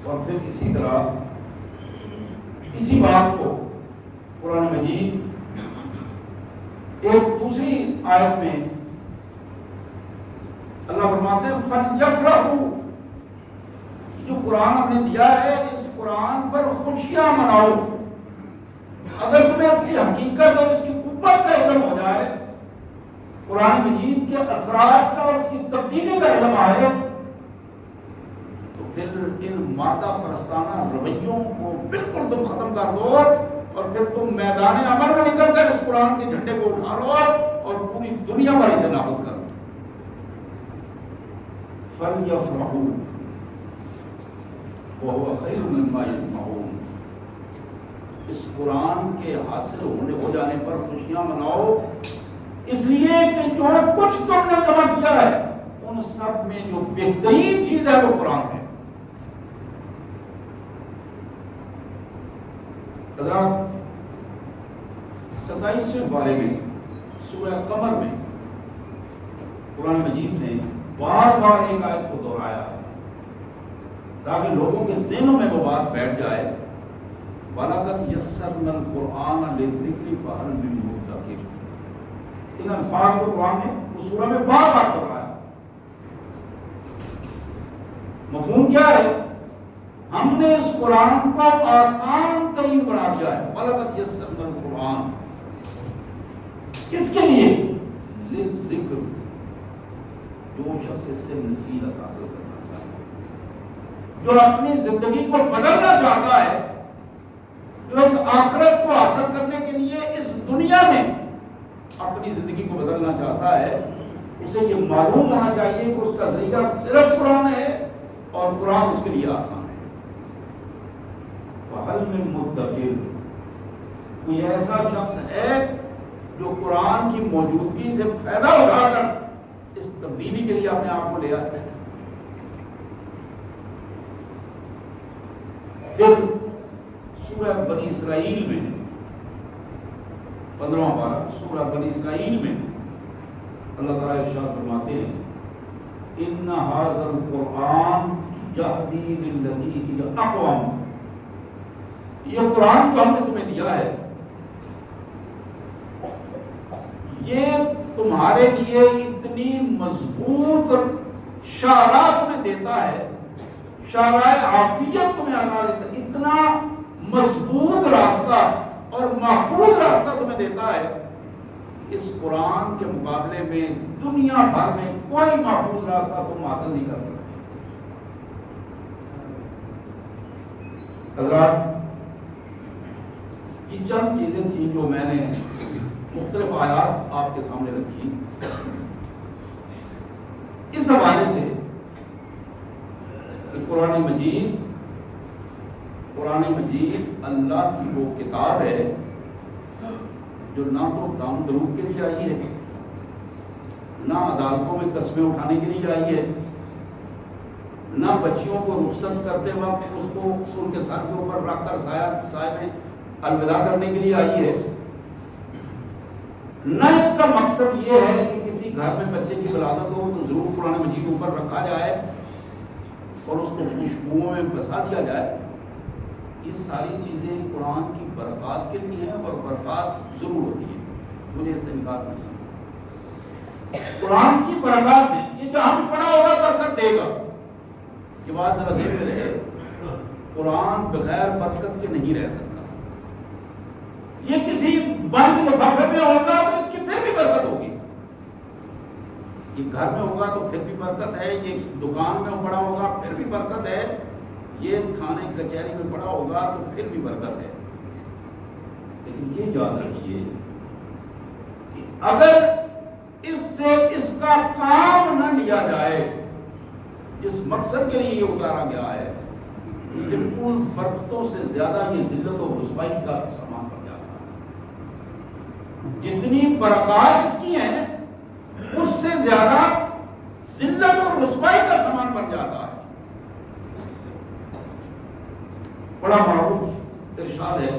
اور پھر اسی طرح اسی بات کو قرآن مجید ایک دوسری آیت میں اللہ فرماتے ہیں فَلْيَفْرَحُوا، جو قرآن ہم نے دیا ہے اس قرآن پر خوشیاں مناؤ۔ اگر تمہیں اس کی حقیقت اور اس کی قوت کا علم ہو جائے، قرآن مجید کے اثرات کا اور اس کی تبدیلی کا علم آئے، تو پھر ان مادہ پرستانہ رویوں کو بالکل تم ختم کر دو اور پھر تم میدان عمل میں نکل کر اس قرآن کے جھنڈے کو اٹھا لو اور پوری دنیا بھر اسے نافذ کرو۔ فَلْيَفْرَحُوا وَهُوَ خَيْرٌ مِّمَّا يَجْمَعُونَ، اس قرآن کے حاصل ہو جانے پر خوشیاں مناؤ، اس لیے کہ جو کچھ تم نے جمع کیا ہے ان سب میں جو بہترین چیز ہے وہ قرآن ہے۔ حضرات 27ویں پارے میں سورہ قمر میں قرآن مجید نے بار بار ایک آیت کو دہرایا تاکہ لوگوں کے ذہنوں میں وہ بات بیٹھ جائے، وَلَقَدْ يَسَّرْنَا الْقُرْآنَ لِلذِّكْرِ فَهَلْ مِن مُّدَّكِرٍ، ان الفاظ کو قرآن نے اس سورہ میں بار بار دہرایا۔ مفہوم کیا ہے؟ ہم نے اس قرآن کو آسان ترین بنا دیا ہے۔ وَلَقَدْ يَسَّرْنَا الْقُرْآنَ، کس کے لیے؟ لِلذِّكْرِ، جو شخص اس سے نصیحت حاصل کرنا چاہتا ہے، جو اپنی زندگی کو بدلنا چاہتا ہے، جو اس آخرت کو حاصل کرنے کے لیے اس دنیا میں اپنی زندگی کو بدلنا چاہتا ہے، اسے یہ معلوم ہونا چاہیے کہ اس کا ذریعہ صرف قرآن ہے اور قرآن اس کے لیے آسان ہے۔ فَهَلْ مِن مُّدَّكِرٍ، کوئی ایسا شخص ہے جو قرآن کی موجودگی سے فائدہ اٹھا کر اس تبدیلی کے لیے اپنے آپ کو لے آتا ہے؟ پھر سورہ بنی اسرائیل میں 15واں پارہ سورہ بنی اسرائیل میں اللہ تعالیٰ ارشاد فرماتے ہیں إِنَّ هَذَا الْقُرْآنَ يَهْدِي لِلَّتِي هِيَ أَقْوَمُ، یہ قرآن جو ہم نے تمہیں دیا ہے یہ تمہارے لیے اتنی مضبوط شعراء تمہیں دیتا ہے، شعراء عافیت تمہیں عطا دیتا ہے، اتنا مضبوط راستہ اور محفوظ راستہ تمہیں دیتا ہے، اس قرآن کے مقابلے میں دنیا بھر میں کوئی محفوظ راستہ تم حاصل نہیں کر سکتے۔ حضرات، یہ چند چیزیں تھیں جو میں نے مختلف آیات آپ کے سامنے رکھی، اس حوالے سے کہ قرآن مجید اللہ کی وہ کتاب ہے جو نہ تو دام دروغ کے لیے آئی ہے، نہ عدالتوں میں قسمیں اٹھانے کے لیے آئی ہے، نہ بچیوں کو رخصت کرتے وقت اس کو ان کے سر کے اوپر رکھ کر سائے میں الوداع کرنے کے لیے آئی ہے، نہ اس کا مقصد یہ ہے کہ کسی گھر میں بچے کی ولادت ہو تو ضرور قرآن مجید اوپر رکھا جائے اور اس کو خوشبوؤں میں بسا دیا جائے۔ یہ ساری چیزیں قرآن کی برکات کے لیے ہیں اور برکات ضرور ہوتی ہے، مجھے اس سے انکار نہیں ہے۔ قرآن کی برکات ہے، یہ جہاں بھی پڑھا ہوگا برکت دے گا۔ یہ بات ذرا ذہن میں رہے، قرآن بغیر برکت کے نہیں رہ سکتا۔ یہ کسی بند لفافے میں ہوگا تو اس کی پھر بھی برکت ہوگی، یہ گھر میں ہوگا تو پھر بھی برکت ہے، یہ دکان میں پڑا ہوگا پھر بھی برکت ہے، یہ تھانے کچہری میں پڑا ہوگا تو پھر بھی برکت ہے۔ لیکن یہ یاد رکھیے کہ اگر اس سے اس کا کام نہ لیا جائے جس مقصد کے لیے یہ اتارا گیا ہے، بالکل برکتوں سے زیادہ یہ ذلت و رسوائی کا سامان بن جاتا ہے۔ جتنی برکات اس کی ہیں اس سے زیادہ ذلت اور رسوائی کا سامان بن جاتا ہے۔ بڑا معروف ارشاد ہے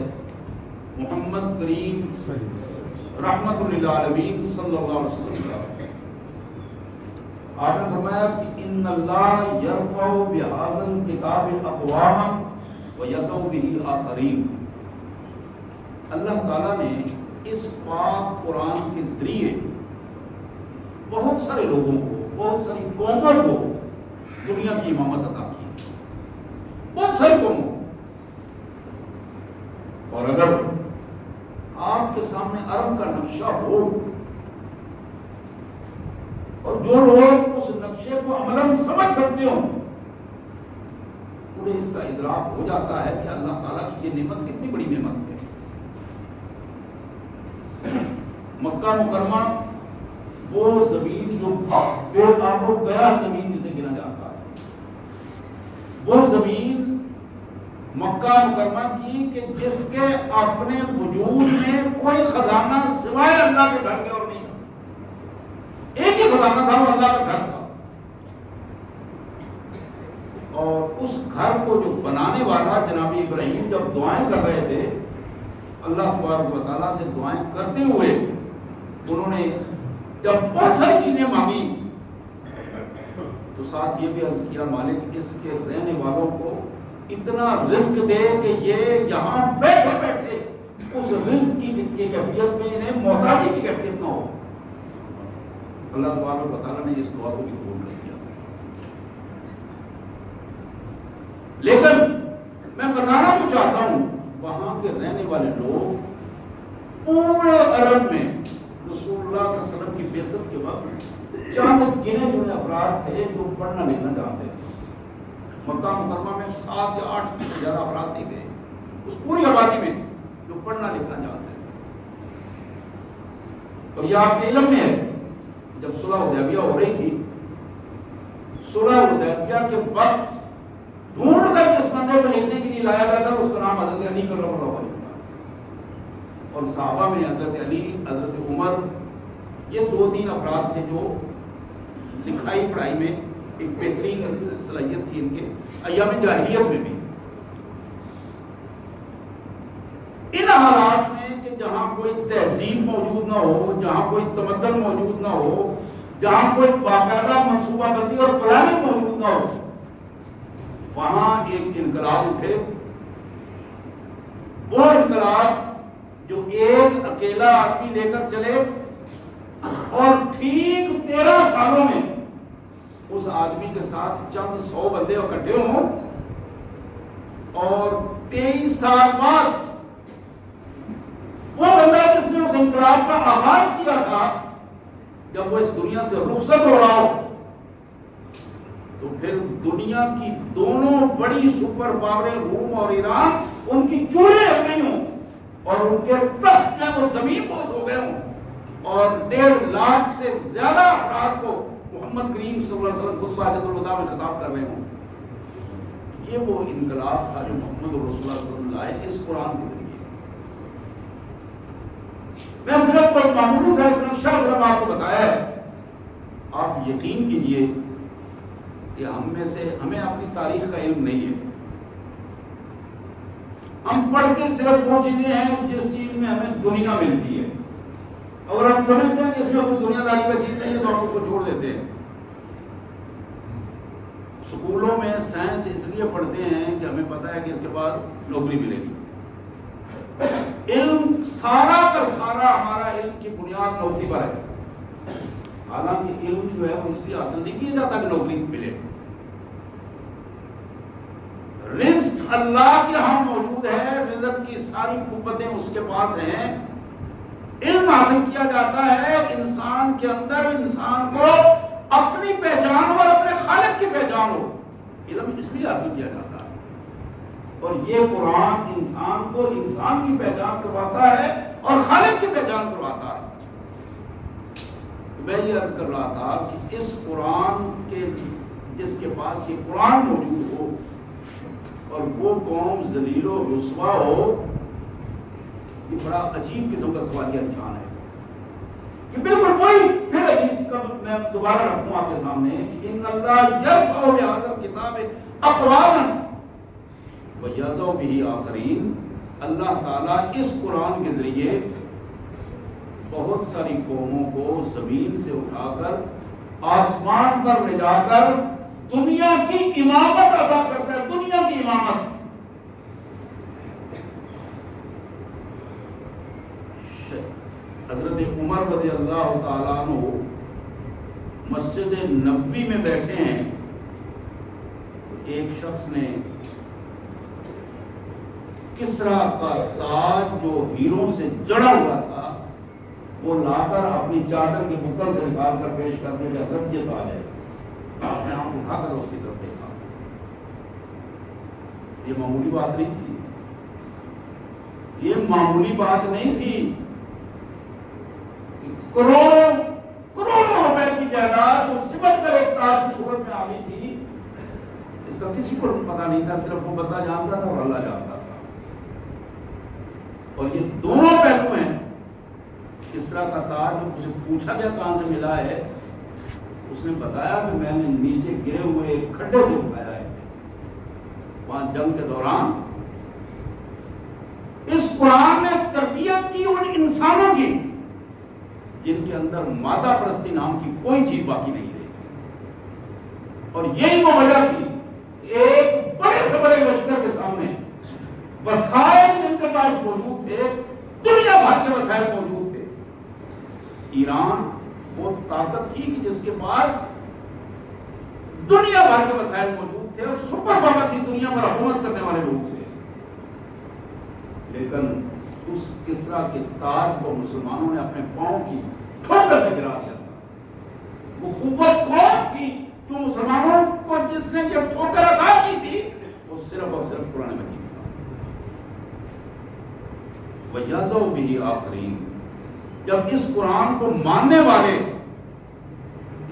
محمد کریم رحمت للعالمین صلی اللہ علیہ وسلم کا، آپ نے فرمایا کہ ان اللہ یرفع بہذا الکتاب اقواما ویضع بہ آخرین، اللہ تعالیٰ نے اس پاک قرآن کے ذریعے بہت سارے لوگوں کو، بہت ساری قوموں کو دنیا کی امامت عطا کی، بہت ساری قوموں. اور اگر آپ کے سامنے عرب کا نقشہ ہو اور جو لوگ اس نقشے کو عملاً سمجھ سکتے ہوں، انہیں اس کا ادراک ہو جاتا ہے کہ اللہ تعالیٰ کی یہ نعمت کتنی بڑی نعمت ہے. مکہ مکرمہ وہ زمین جو بے آب و گیا زمین جسے گنا جاتا ہے، وہ زمین مکہ مکرمہ کی کہ جس کے اپنے وجود میں کوئی خزانہ سوائے اللہ کے گھر کے اور نہیں تھا. ایک ہی خزانہ تھا، وہ اللہ کا گھر تھا. اور اس گھر کو جو بنانے والا جناب ابراہیم جب دعائیں کر رہے تھے، اللہ تبارک و تعالیٰ سے دعائیں کرتے ہوئے انہوں نے جب بہت ساری چیزیں مانگی تو ساتھ یہ بھی عرض کیا مالک اس کے رہنے والوں کو اتنا رزق دے کہ یہ یہاں بیٹھے بیٹھے اس رزق کی کیفیت میں انہیں محتاجی کی کیفیت نہ ہو. اللہ تبارک و تعالیٰ نے اس دعا کو بھی قبول کر دیا. لیکن میں بتانا تو چاہتا ہوں وہاں کے رہنے والے لوگ پورے عرب میں رسول اللہ صلی اللہ علیہ وسلم کی بعثت کے وقت چند گنے چنے افراد تھے جو پڑھنا لکھنا جانتے تھے. مکہ مکرمہ میں 7 یا 8 سے زیادہ افراد نہیں گئے اس پوری آبادی میں جو پڑھنا لکھنا جانتے تھے. اور یہ آپ کے علم میں ہے جب صلح حدیبیہ ہو رہی تھی، صلح حدیبیہ کے وقت ڈھونڈ کر جس بندے کو لکھنے کے لیے لایا گیا تھا اس کا نام حضرت علی کرم اللہ وجہہ تھا. اور صحابہ میں حضرت علی، حضرت عمر، یہ 2-3 افراد تھے جو لکھائی پڑھائی میں ایک بہترین صلاحیت تھی ان کے ایام جاہلیت میں بھی. ان حالات میں کہ جہاں کوئی تہذیب موجود نہ ہو، جہاں کوئی تمدن موجود نہ ہو، جہاں کوئی باقاعدہ منصوبہ بندی اور پلاننگ موجود نہ ہو، وہاں ایک انقلاب اٹھے. وہ انقلاب جو ایک اکیلا آدمی لے کر چلے اور ٹھیک 13 سالوں میں اس آدمی کے ساتھ چند 100 بندے اکٹھے ہوں اور 23 سال بعد وہ بندہ جس نے اس انقلاب کا آغاز کیا تھا جب وہ اس دنیا سے رخصت ہو رہا ہو، تو پھر دنیا کی دونوں بڑی سپر پاوریں روم اور ایران ان کی چوڑیں ہو گئی ہوں اور ان کے تخت جو وہ زمین بوس ہو گئے ہوں اور 1.5 لاکھ سے زیادہ افراد کو محمد کریم صلی اللہ علیہ وسلم خطبہ حجۃ الوداع میں خطاب کر رہے ہوں. یہ وہ انقلاب تھا جو محمد رسول اللہ صلی اللہ علیہ وسلم اس قرآن کے ذریعے. میں صرف کوئی معمولی سا ایک نقشہ صرف آپ کو بتایا ہے. آپ یقین کیجئے کہ ہم میں سے ہمیں اپنی تاریخ کا علم نہیں ہے. ہم پڑھتے صرف وہ چیزیں ہیں جس چیز میں ہمیں دنیا ملتی ہے. اگر ہم سمجھتے ہیں کہ اس میں کوئی دنیا داری کا چیز نہیں ہے تو ہم اس کو چھوڑ دیتے ہیں. سکولوں میں سائنس اس لیے پڑھتے ہیں کہ ہمیں پتہ ہے کہ اس کے بعد نوکری ملے گی. علم سارا کا سارا ہمارا علم کی بنیاد نوکری پر ہے. حالانکہ علم جو ہے وہ اس لیے حاصل نہیں کیا جاتا کہ نوکری ملے. رزق اللہ کے ہاں موجود ہے، رزق کی ساری قوتیں اس کے پاس ہیں. علم حاصل کیا جاتا ہے انسان کے اندر انسان کو اپنی پہچان ہو اور اپنے خالق کی پہچان ہو. علم اس لیے حاصل کیا جاتا ہے اور یہ قرآن انسان کو انسان کی پہچان کرواتا ہے اور خالق کی پہچان کرواتا ہے. میں یہ عرض کر رہا تھا کہ اس قرآن کے جس کے پاس یہ قرآن موجود ہو اور وہ قوم ذلیل و رسوا ہو، یہ بڑا عجیب قسم کا سوالیہ نشان ہے. یہ بالکل وہی پھر حدیث کا میں دوبارہ رکھوں آپ کے سامنے کہ ان اللہ یرفع بہذا الکتاب اقواما ویضع بہ آخرین. اللہ تعالیٰ اس قرآن کے ذریعے بہت ساری قوموں کو زمین سے اٹھا کر آسمان پر لے جا کر دنیا کی امامت ادا کرتا ہے، دنیا کی امامت. حضرت عمر رضی اللہ تعالیٰ عنہ مسجد نبوی میں بیٹھے ہیں، ایک شخص نے کسرا کا تاج جو ہیروں سے جڑا ہوا تھا وہ لا کر اپنی چادر کے بکل سے نکال کر پیش کر دے کہ حضرت یہ تاج ہے. آپ نے آنکھ اٹھا کر اس کی طرف دیکھا. یہ معمولی بات نہیں تھی، یہ معمولی بات نہیں تھی. کروڑوں روپے کی جائیداد جو سمجھ کر ایک تاج کی صورت میں آ گئی تھی، اس کا کسی کو پتا نہیں تھا، صرف وہ بندہ جانتا تھا اور اللہ جانتا تھا. اور یہ دونوں پہلو ہیں. کسرا کا تاج اسے پوچھا گیا کہاں سے ملا ہے، اس نے بتایا کہ میں نے نیچے گرے ہوئے ایک کھڈے سے اٹھایا ہے، وہاں جنگ کے دوران. اس قرآن نے تربیت کی ان انسانوں کی جن کے اندر مادہ پرستی نام کی کوئی چیز باقی نہیں رہی. اور یہی وہ وجہ تھی ایک بڑے سے بڑے لشکر کے سامنے وسائل جن کے پاس موجود تھے، دنیا بھر کے وسائل موجود تھے. ایران وہ طاقت تھی کہ جس کے پاس دنیا بھر کے وسائل موجود تھے اور سپر پاور تھی، دنیا پر حکومت کرنے والے لوگ تھے. لیکن اس کسرا کے تاج کو مسلمانوں نے اپنے پاؤں کی ٹھوکر سے گرا دیا تھا. وہ قوت کون تھی جو مسلمانوں کو جس نے یہ ٹھوکر عطا کی تھی؟ وہ صرف اور صرف قرآن مجید تھا. وَيَعْزَوْ بِهِ آخَرِينَ. جب اس قرآن کو ماننے والے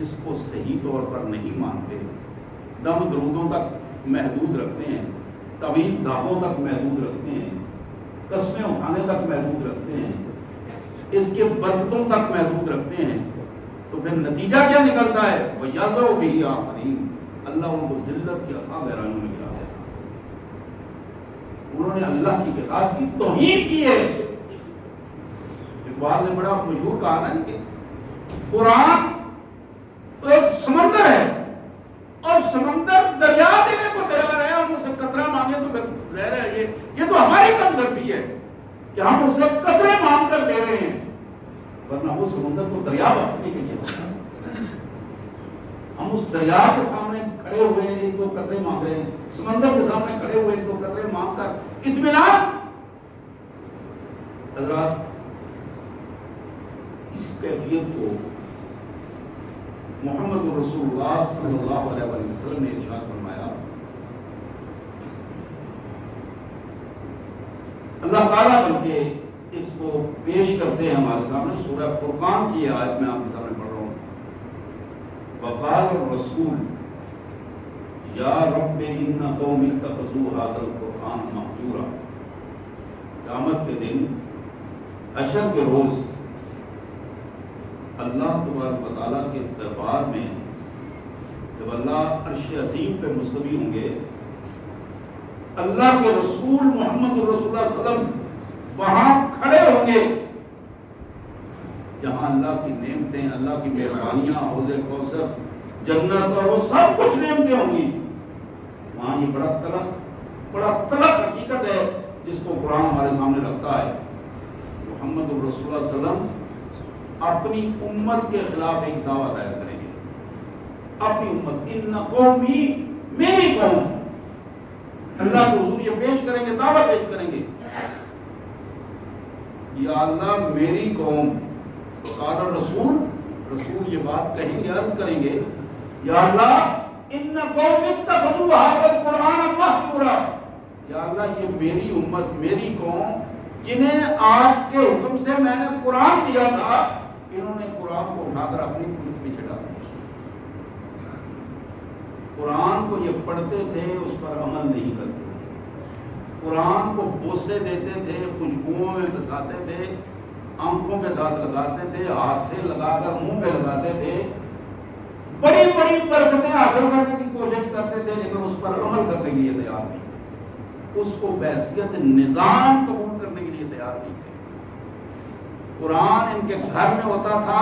اس کو صحیح طور پر نہیں مانتے، دم درودوں تک محدود رکھتے ہیں، طویل دعووں تک محدود رکھتے ہیں، قسمیں اٹھانے تک محدود رکھتے ہیں، اس کے برکتوں تک محدود رکھتے ہیں، تو پھر نتیجہ کیا نکلتا ہے؟ وَيَعْزَوْ بِهِ آخَرِينَ. اللہ ان کو ذلت کی عطا بحرانوں میں گرا دیا. انہوں نے اللہ کی کتاب کی توہین کی ہے. اقبال نے بڑا مشہور کہا نا کہ قرآن تو ایک سمندر ہے اور سمندر دریا دینے کو تیار ہے، ہم اسے قطرہ مانگے تو پھر ظاہر ہے یہ تو ہماری کمزوری ہے کہ ہم اسے قطرے مانگ کر دے رہے ہیں، ورنہ وہ سمندر تو دریا بخشنے کے لیے ہوتا ہے. ہم اس دریا کے سامنے کھڑے ہوئے ایک دو قطرے مانگ رہے ہیں، سمندر کے سامنے کھڑے ہوئے ایک دو قطرے مانگ کر اطمینان. حضرات اس کیفیت کو محمد رسول اللہ صلی اللہ علیہ وسلم نے ارشاد فرمایا. اللہ تعالیٰ بلکہ اس کو پیش کرتے ہیں ہمارے سامنے. سورہ فرقان کی آیت میں آپ کے سامنے پڑھ رہا ہوں. وقال الرسول یا رب ان قوم اتخذوا هذا القرآن مهجورا. قیامت کے دن حشر کے روز اللہ تبارک و تعالیٰ کے دربار میں جب اللہ عرش عظیم پہ مستوی ہوں گے، اللہ کے رسول محمد رسول اللہ صلی اللہ علیہ وسلم وہاں کھڑے ہوں گے جہاں اللہ کی نعمتیں، اللہ کی مہربانیاں، حوض کوثر، جنت اور وہ سب کچھ نعمتیں ہوں گی. وہاں یہ بڑا تلخ حقیقت ہے جس کو قرآن ہمارے سامنے رکھتا ہے. محمد رسول اللہ صلی اللہ علیہ وسلم اپنی امت کے خلاف ایک دعویٰ دائر کریں گے. اپنی امت، ان قومی، میری قوم. اللہ کو حضور یہ پیش کریں گے، دعویٰ پیش کریں گے، یا اللہ میری قوم. قال رسول یہ بات کہیں گے، عرض کریں گے، یا اللہ ان قوم اتخذوا هذا القرآن مهجورا. یا اللہ یہ میری امت، میری قوم جنہیں آپ کے حکم سے میں نے قرآن دیا تھا، انہوں نے قرآن کو اٹھا کر اپنی پشت پیچھے ڈال دیا. قرآن کو یہ پڑھتے تھے، اس پر عمل نہیں کرتے تھے. قرآن کو بوسے دیتے تھے، خوشبوؤں میں بساتے تھے، آنکھوں کے ساتھ لگاتے تھے، ہاتھ سے لگا کر منہ پہ لگاتے تھے، بڑی بڑی برکتیں حاصل کرنے کی کوشش کرتے تھے، لیکن اس پر عمل کرنے کے لیے تیار نہیں تھے. اس کو بحیثیت نظام قبول کرنے کے لیے تیار نہیں تھے. قرآن ان کے گھر میں ہوتا تھا،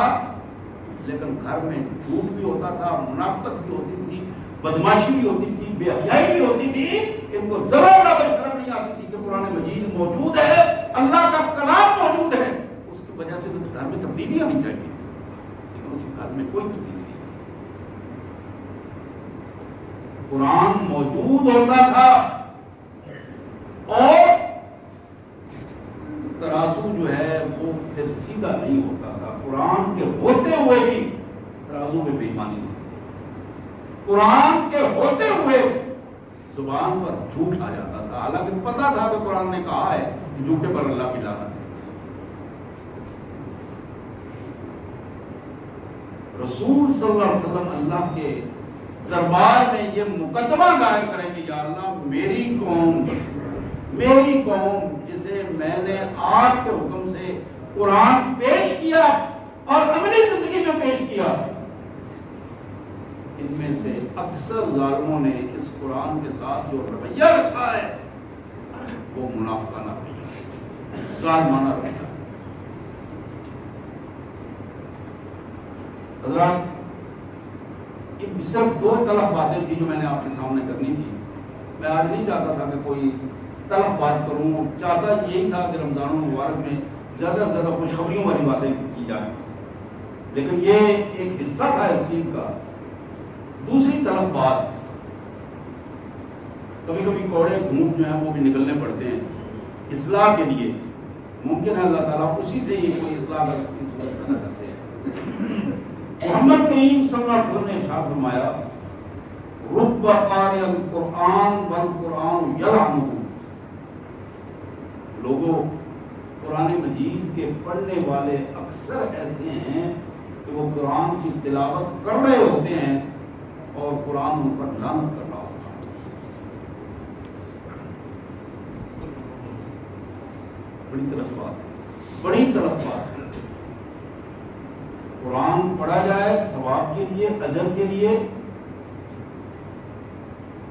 لیکن گھر میں جھوٹ بھی ہوتا تھا، منافقت بھی ہوتی تھی، بدماشی بھی ہوتی تھی، بے حیائی بھی ہوتی تھی. ان کو ذرا شرم نہیں آتی تھی کہ قرآن مجید موجود ہے، اللہ کا کلام موجود ہے، اس کی وجہ سے تو گھر میں تبدیلی آنی چاہیے. لیکن اس گھر میں کوئی تبدیلی نہیں. قرآن موجود ہوتا تھا اور ترازو جو ہے وہ پھر سیدھا نہیں ہوتا تھا. قرآن کے ہوتے ہوئے بھی ترازو میں بے ایمانی ہوتی. قرآن کے ہوتے ہوئے زبان پر جھوٹ آ جاتا تھا، حالانکہ پتا تھا کہ قرآن نے کہا ہے کہ جھوٹے پر اللہ کی لعنت ہے. رسول صلی اللہ علیہ وسلم اللہ کے دربار میں یہ مقدمہ دائر کریں گے، یا اللہ میری قوم جسے میں نے آپ کے حکم سے قرآن پیش کیا اور عملی زندگی میں پیش کیا، ان میں سے اکثر ظالموں نے اس قرآن کے ساتھ جو رویہ رکھا ہے وہ منافقانہ رویہ، ظالمانہ رویہ. حضرات، یہ صرف 2 تلخ باتیں تھیں جو میں نے آپ کے سامنے کرنی تھی. میں آج نہیں چاہتا تھا کہ کوئی تلخ بات کروں، چاہتا یہی تھا کہ رمضان المبارک میں زیادہ سے زیادہ خوشخبریوں والی باتیں کی جائیں، لیکن یہ ایک حصہ تھا اس چیز کا. دوسری طرف بات، کبھی کبھی کوڑے گھونٹ جو ہیں وہ بھی نکلنے پڑتے ہیں اصلاح کے لیے. ممکن ہے اللہ تعالیٰ اسی سے ہی کوئی اصلاح کی صورت پیدا کرتے ہیں. محمد کریم صلی اللہ علیہ وسلم نے ارشاد فرمایا، رب قارئ القرآن والقرآن یلعنہ. لوگوں، قرآن مجید کے پڑھنے والے اکثر ایسے ہیں کہ وہ قرآن کی تلاوت کر رہے ہوتے ہیں اور قرآن ان پر لعنت کر رہا ہوتا ہے. بڑی طرف بات ہے، بڑی طرف بات ہے. قرآن پڑھا جائے ثواب کے لیے، اجر کے لیے،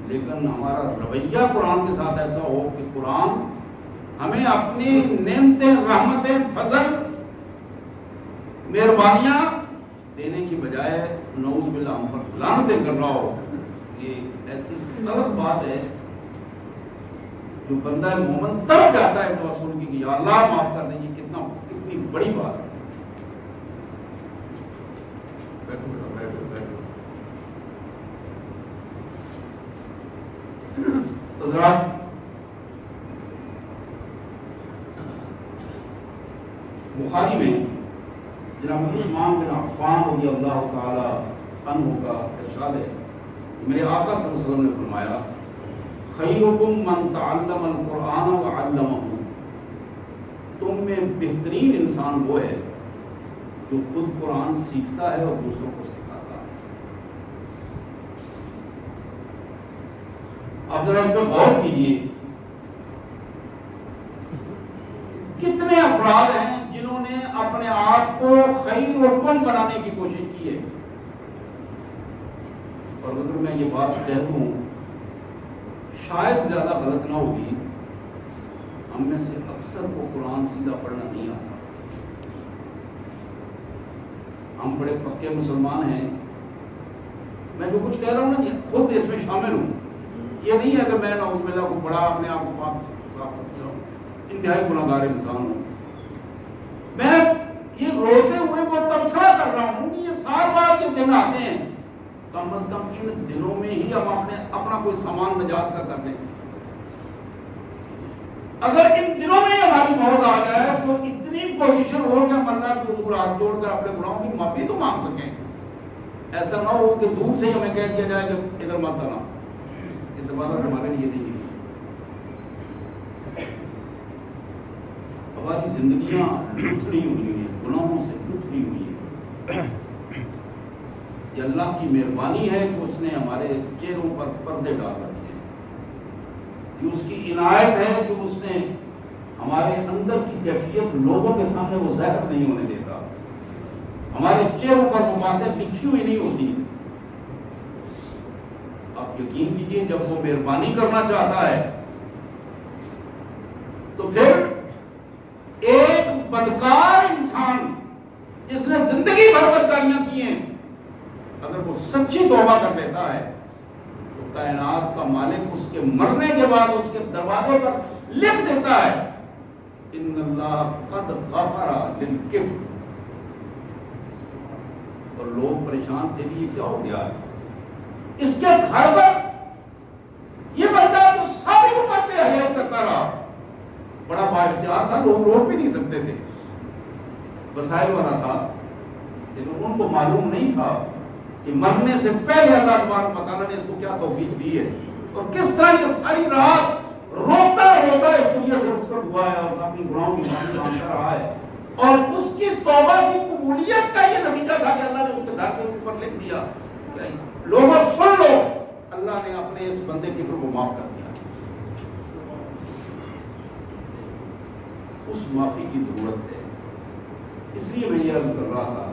لیکن ہمارا رویہ قرآن کے ساتھ ایسا ہو کہ قرآن ہمیں اپنی نعمتیں، رحمتیں، فضل، مہربانیاں دینے کی بجائے نعوذ باللہ ہم پر لعنتیں کر رہا ہو. یہ ایسی غلط بات ہے جو بندہ مومن تب جاتا ہے توسل کی کہ یا اللہ معاف کر دیں. یہ کتنی بڑی بات ہے. بیٹھو بیٹھو بیٹھو. حضرات، بخاری میں جناب عثمان بن عفان رضی اللہ تعالی عنہ کا ارشاد ہے، میرے آقا صلی اللہ علیہ وسلم نے فرمایا، خیرکم من تعلم القرآن وعلمہ. تم میں بہترین انسان وہ ہے جو خود قرآن سیکھتا ہے اور دوسروں کو سکھاتا ہے. اب ذرا اس پہ غور کیجیے، کتنے افراد ہیں جنہوں نے اپنے آپ کو خیرکم بنانے کی کوشش کی ہے. اور اگر میں یہ بات کہہ دوں شاید زیادہ غلط نہ ہوگی، ہم میں سے اکثر کو قرآن سیدھا پڑھنا نہیں آتا. ہم بڑے پکے مسلمان ہیں. میں جو کچھ کہہ رہا ہوں نا، خود اس میں شامل ہوں. یہ نہیں ہے کہ میں نعوذ باللہ کو بڑا اپنے آپ کو پاک صاف کرتا ہوں، انتہائی گناہ گار انسان ہوں. میں یہ روتے ہوئے وہ تبصرہ کر رہا ہوں کہ یہ سال بعد یہ دن آتے ہیں، کم از کم ان دنوں میں ہی ہم اپنا کوئی سامان نجات کا کر لیں. اگر ان دنوں میں ہماری موت آ جائے تو اتنی پوزیشن ہو کہ ہم اللہ کے حضور ہاتھ جوڑ کر اپنے گناہوں کی معافی تو مانگ سکیں. ایسا نہ ہو کہ دور سے ہی ہمیں کہہ دیا جائے کہ ادھر مت آنا. اعتبار ہمارے لیے نہیں ہے. ہماری زندگیاں لتھڑی ہوئی ہیں، گناہوں سے لتھڑی ہوئی ہیں. یہ اللہ کی مہربانی ہے کہ اس نے ہمارے چہروں پر پردے ڈال رکھے ہیں. یہ اس کی عنایت ہے کہ اس نے ہمارے اندر کی کیفیت لوگوں کے سامنے وہ ظاہر نہیں ہونے دیتا. ہمارے چہروں پر وہ باتیں لکھی ہوئی نہیں ہوتی. آپ یقین کیجئے، جب وہ مہربانی کرنا چاہتا ہے تو پھر ایک بدکار انسان جس نے زندگی بھر بدکاریاں کی ہیں، اگر وہ سچی توبہ کر لیتا ہے تو کائنات کا مالک اس کے مرنے کے بعد اس کے دروازے پر لکھ دیتا ہے ان اللہ قد غفر للکفر. اور لوگ پریشان تھے کہ یہ کیا ہو گیا ہے، اس کے گھر پر یہ بندہ جو ساری عمر پہ حیات کرتا رہا، بڑا بااختیار تھا، لوگ روک بھی نہیں سکتے تھے، وسائل والا تھا، لیکن ان کو معلوم نہیں تھا کہ مرنے سے پہلے اللہ تبارک و تعالیٰ نے اس کو کیا توفیق دی ہے، اور کس طرح یہ ساری رات روتا روتا اس دنیا سے رخصت ہوا ہے اور اپنی گناہوں کی معافی مانگتا رہا ہے. اور اس کی توبہ کی قبولیت کا یہ نتیجہ تھا کہ اللہ نے اس کے گھر کے اوپر لکھ دیا، لوگوں سن لو، اللہ نے اپنے اس بندے کی کو معاف کر دیا. اس معافی کی ضرورت ہے. اس لیے میں یہ عرض کر رہا تھا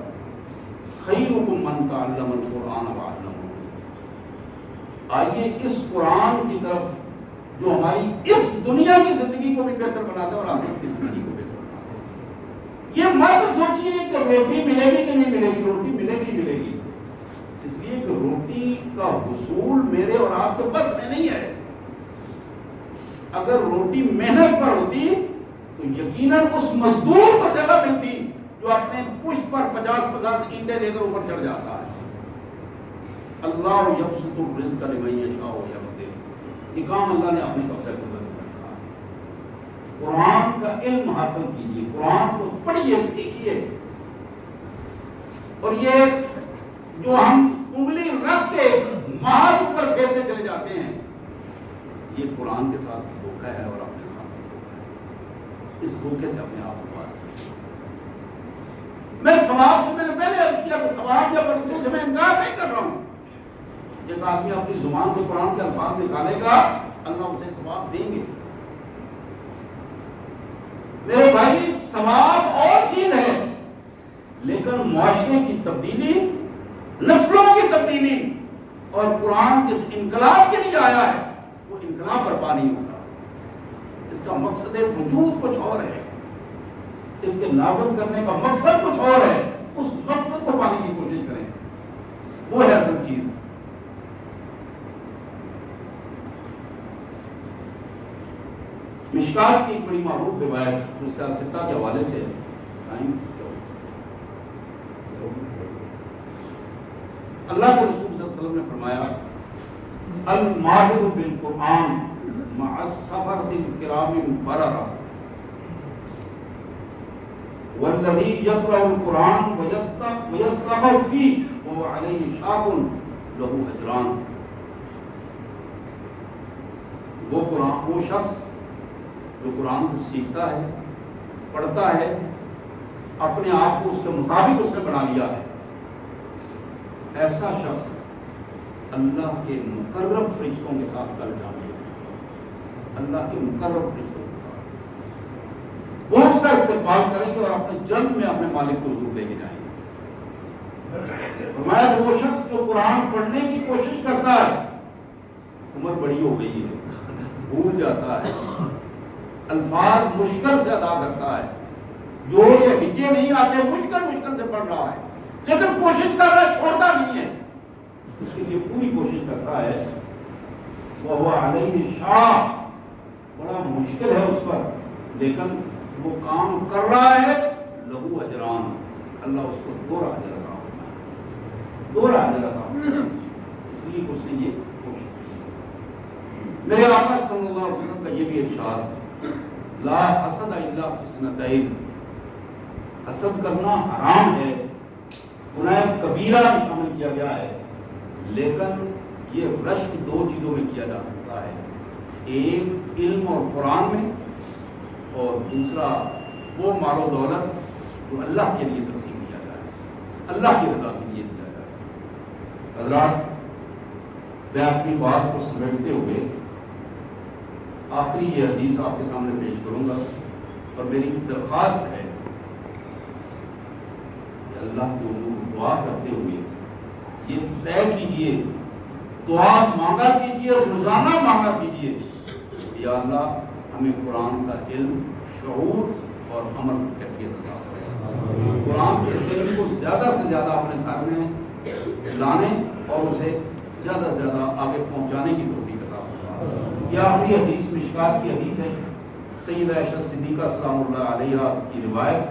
خیرکم من تعلم القرآن وعلمہ. آئیے اس قرآن کی طرف جو ہماری اس دنیا کی زندگی کو بھی بہتر بناتا ہے اور آخرت کی زندگی کو بہتر بناتا ہے. یہ مت سوچیے کہ روٹی ملے گی کہ نہیں ملے گی، روٹی ملے گی ملے گی، اس لیے کہ روٹی کا حصول میرے اور آپ کے بس میں نہیں ہے. اگر روٹی محنت پر ہوتی تو یقیناً اس مزدور کو جگہ ملتی جو اپنے پشت پر 50 اینٹیں لے کر اوپر چڑھ جاتا ہے. اللہ یبسط الرزق لمن یشاء ویقدر، یہ کام اللہ نے اپنے قبضے میں رکھا ہے. قرآن کا علم حاصل کیجیے، قرآن کو پڑھیے، سیکھیے، اور یہ جو ہم انگلی رکھ کے محاذ اوپر پھیرتے چلے جاتے ہیں، یہ قرآن کے ساتھ دھوکہ ہے اور اپنے ساتھ دھوکہ ہے. اس دھوکے سے اپنے آپ کو باز. میں ثواب سے میں نے پہلے عرض کیا کہ ثواب یا برکت سے میں انکار نہیں کر رہا ہوں. جب آدمی اپنی زبان سے قرآن کے الفاظ نکالے گا اللہ اسے ثواب دیں گے. میرے بھائی ثواب اور چیز ہے، لیکن معاشرے کی تبدیلی، نسلوں کی تبدیلی، اور قرآن جس انقلاب کے لیے آیا ہے وہ انقلاب برپا نہیں ہوتا. اس کا مقصد وجود کچھ اور ہے، اس کے نازل کرنے کا مقصد کچھ اور ہے. اس مقصد کو پانے کی کوشش کریں، وہ ہے اصل چیز. مشکات کی ایک بڑی معروف روایت رسالہ ستہ کے حوالے سے اللہ کے رسول صلی اللہ علیہ وسلم نے فرمایا الماہر بالقرآن مع السفرۃ الکرام البررہ والذی یقرأ القرآن ویستمع فیہ وهو علیہ شاق لہ اجران. وہ شخص جو قرآن کو سیکھتا ہے، پڑھتا ہے، اپنے آپ کو اس کے مطابق اس نے بنا لیا ہے، ایسا شخص اللہ کے مقرب فرشتوں کے ساتھ کل جا ملے گا. اللہ کے مقرب فرشتوں کے ساتھ وہ اس کا استقبال کریں گے اور اپنے جلد میں اپنے مالک کو حضور لے کے جائیں گے. فرمایا وہ شخص جو قرآن پڑھنے کی کوشش کرتا ہے، عمر بڑی ہو گئی ہے، بھول جاتا ہے، الفاظ مشکل سے ادا کرتا ہے، جوڑ یا ہجے نہیں آتے، مشکل سے پڑھ رہا ہے، لیکن کوشش کر رہا ہے، چھوڑتا نہیں ہے، اس کے لیے پوری کوشش کرتا ہے. وہ علیہ شاق، بڑا مشکل ہے اس پر، لیکن وہ کام کر رہا ہے، لہو اجران، اللہ اس کو 2 اجر عطا کرتا ہے، 2 اجر عطا کرتا ہے. اس لیے اس نے یہ کوشش کی. میرے آقا صلی اللہ علیہ وسلم کا یہ بھی ارشاد لا حسد الا فی اثنتین، حسد کرنا حرام ہے، گناہ کبیرہ میں شامل کیا گیا ہے، لیکن یہ رشک 2 چیزوں میں کیا جا سکتا ہے، ایک علم اور قرآن میں، اور دوسرا وہ مال و دولت جو اللہ کے لیے تقسیم کیا جائے، اللہ کی رضا کے لیے دیا جائے. حضرات، میں اپنی بات کو سمیٹتے ہوئے آخری یہ حدیث آپ کے سامنے پیش کروں گا، اور میری درخواست ہے کہ اللہ کے حضور دعا کرتے ہوئے یہ طے کیجیے، دعا مانگا کیجیے، روزانہ مانگا کیجیے، یا اللہ ہمیں قرآن کا علم، شعور اور عمل کی کیفیت عطا کرے. قرآن کے علم کو زیادہ سے زیادہ اپنے گھر میں لانے اور اسے زیادہ سے زیادہ آگے پہنچانے کی توفیق عطا فرمائے۔ یہ آخری حدیث مشکات کی حدیث ہے، سیدہ عائشہ صدیقہ سلام اللہ علیہا کی روایت،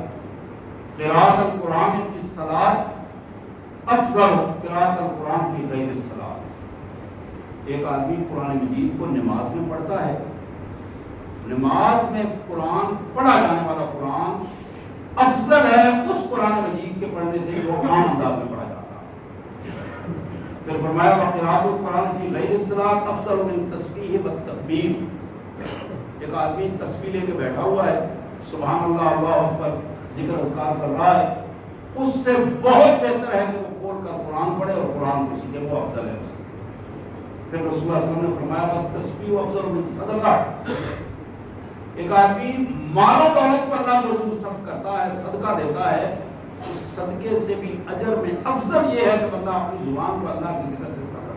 قراءۃ القرآن فی الصلاۃ افضل قراءۃ القرآن فی غیر الصلاۃ۔ ایک آدمی قرآن مجید کو نماز میں پڑھتا ہے، نماز میں قرآن پڑھا جانے والا قرآن افضل ہے اس قرآن مجید کے پڑھنے سے جو عام انداز میں پڑھا جاتا ہے۔ پھر فرمایا قراءۃ القرآن فی غیر الصلاۃ افضل من تسبیح والتکبیر۔ ایک آدمی تسبیح لے کے بیٹھا ہوا ہے، سبحان اللہ اللہ اکبر ذکر اذکار کر رہا ہے، اس سے بہت بہتر ہے کہ وہ کھول کر قرآن پڑھے اور قرآن کو سیکھے، وہ افضل ہے۔ پھر رسول اللہ صلی اللہ علیہ وسلم نے فرمایا تسبیح افضل من صدقہ۔ ایک آدمی مال و دولت کو اللہ کے حضور صرف کرتا ہے، صدقہ دیتا ہے، اس صدقے سے بھی اجر میں افضل یہ ہے کہ بندہ اپنی زبان کو اللہ کی ذکر سے رکھے،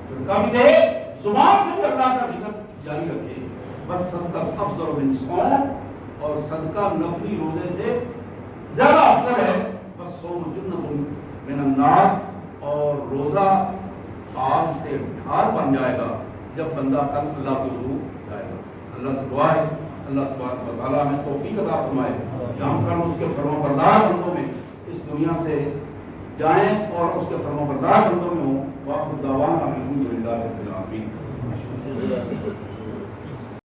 صدقہ بھی دے، زبان سے بھی اللہ کا ذکر جاری رکھے۔ بس صدقہ افضل من صوم، اور صدقہ نفلی روزے سے زیادہ افضل ہے۔ بس صوم جنۃ من النار، اور روزہ آگ سے ڈھال بن جائے گا جب بندہ کل اللہ کے حضور جائے گا۔ اللہ سے دعا ہے اللہ تبارک و تعالیٰ ہمیں توفیق عطا فرمائے کہ ہم کل اس کے فرما بردار بندوں میں اس دنیا سے جائیں اور اس کے فرما بردار بندوں میں ہوں۔ وآخر دعوانا الحمد للہ رب العالمین۔